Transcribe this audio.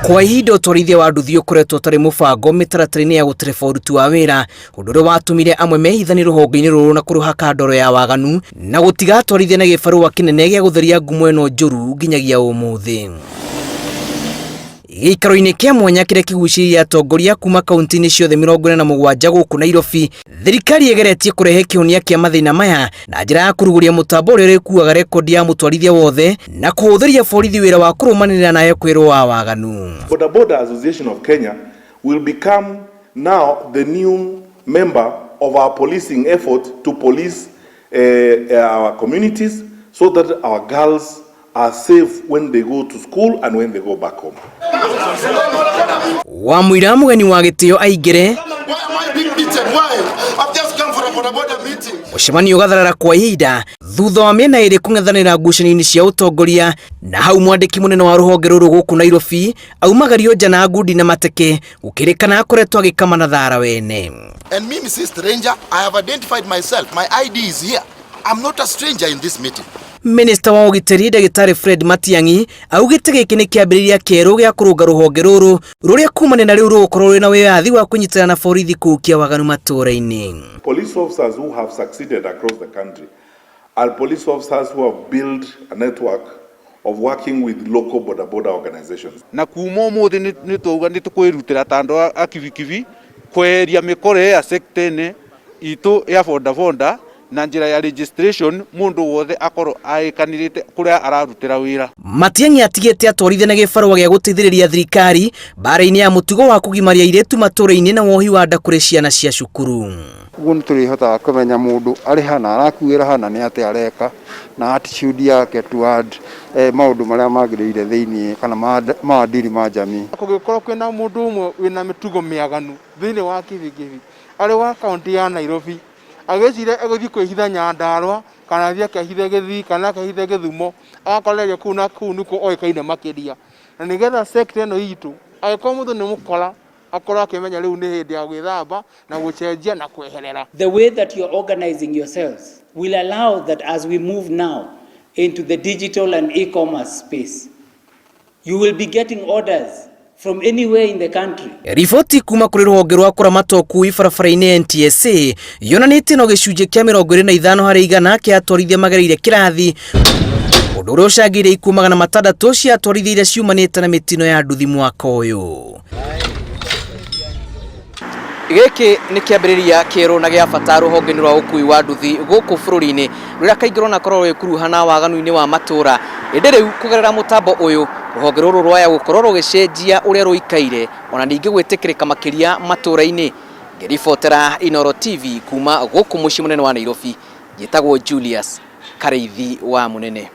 Kwa ihinda ũtwarithia wa nduthi ũkoretwo ũtarĩ mũbango mĩtaratara-inĩ ya gũtereba ũruti wa wĩra, ũndũ ũrĩa watũmire amwe mehithanie rũhonge-inĩ rũrũ na kũrũhaka ndoro ya waganu na gũtiga atwarithia na gĩbarũa kĩnene gĩa gũtheria ngumo ĩno njũru nginyagia ũmũthĩ. Gĩikaro-inĩ kĩa mwanya kĩrĩa kĩgucĩrĩirie atongoria kuma kaunti-inĩ ciothe 47 gũkũ Nairobi, thirikari ĩgeretie kũrehe kĩhonia kĩa mathĩna maya na njĩra ya kũrugũria mũtambo ũrĩa ũrĩkuaga rekondi ya mũtwarithia wothe na kũhũthĩria borithi wĩra wa kũrũmanĩrĩra na ekwĩrwo wa waganu. Boda Boda Association of Kenya will become now the new member of our policing effort to police our communities so that our girls are safe when they go to school and when they go back home. Wamwira mugeni wa gĩtĩo aingĩre mũcemanio ũgatharara kwa ihinda thutha wa mĩena ĩrĩ kũng'ethanĩra ngucanio-inĩ cia ũtongoria, na hau mwandĩki mũnene wa rũhonge rũrũ gũkũ Nairobi aumagario nja na ngundi na mateke gũkĩrĩkana akoretwo agĩkama na thara wene. And me, Mrs. Stranger, I have identified myself. My ID is here. I'm not a stranger in this meeting. Minister wa ũgitĩri Ndagĩtarĩ Fred Matiang'i augĩte gĩkĩ nĩ kĩambĩrĩria kĩerũ gĩa kũrũnga rũhonge rũrũ rũrĩa kumania na rĩu rũgũkorwo rwĩna wĩyathi wa kũnyitana na borithi kũhukia waganu matũũra-inĩ. Police officers who have succeeded across the country are police officers who have built a network of working with local boda boda organizations. Na kuma ũmũthĩ nĩ twauga nĩ tũkwĩrutĩra ta andũ a kibikibi kweheria mĩkora ya sector-inĩ itũ ya boda boda na njĩra ya registration mundu wothe akorwo aikanirite kuria ararutira wira. Matiang'i atigĩte atwarithia na gĩbarũa gĩa gũteithĩrĩria thirikari bara-inĩ ya mũtugo wa kũgimaria airĩtu matũũra-inĩ na wohi wa nda kũrĩ ciana cia cukuru. Ũguo nĩ tũrĩhotaga kũmenya mũndũ arĩ hana arakuĩra hana nĩ atĩ areka na attitude yake toward maũndũ marĩa magĩrĩire thĩinĩ kana maadili ma jamii. Kũngĩkorwo kwĩna mũndũ ũmwe wĩna mĩtugo mĩaganu thĩinĩ wa kibikibi arĩ wa kaunti ya Nairobi, agĩcire egũthiĩ kwĩhitha Nyandarua kana thiĩ akehithe Gĩthii kana akehithe Gĩthumo, agakoreria kũu na kũu nĩkuo oĩkaine makĩria, na nĩgetha sector ĩno itũ agĩkorwo mũndũ nĩ mũkora akorwo akĩmenya rĩu nĩ hĩndĩ ya gwĩthamba na gũcenjia na kweherera. The way that you're organizing yourselves will allow that as we move now into the digital and e-commerce space, you will be getting orders from anywhere in the country. Riboti kuma kũrĩ rũhonge rwa kũramata ũkui barabara-inĩ NTSA yonanĩtie no gĩcunjĩ kĩa 25% kĩa atwarithia magereire kĩrathi, ũndũ ũrĩa ũcangĩire ikuũ 600 cia atwarithia iria ciumanĩte na mĩtino ya nduthi mwaka ũyũ. Gĩkĩ nĩ kĩambĩrĩria kĩerũ na gĩa bata rũhonge-inĩ rwa ũkui wa nduthi gũkũ bũrũri-inĩ rũrĩa kaingĩ rũnakorwo rwĩkuruhana waganu-inĩ wa matũũra. Ĩndĩ rĩu kũgerera mũtambo ũyũ rũhonge rũrũ rwaya gũkorwo rũgĩcenjia ũrĩa rũikaire ona ningĩ gwĩtĩkĩrĩka makĩria matũũra-inĩ. Ngĩribotera Inooro TV kuma gũkũ mũciĩ mũnene wa Nairobi, njĩtagwo Julius Kareithi wa Mũnene.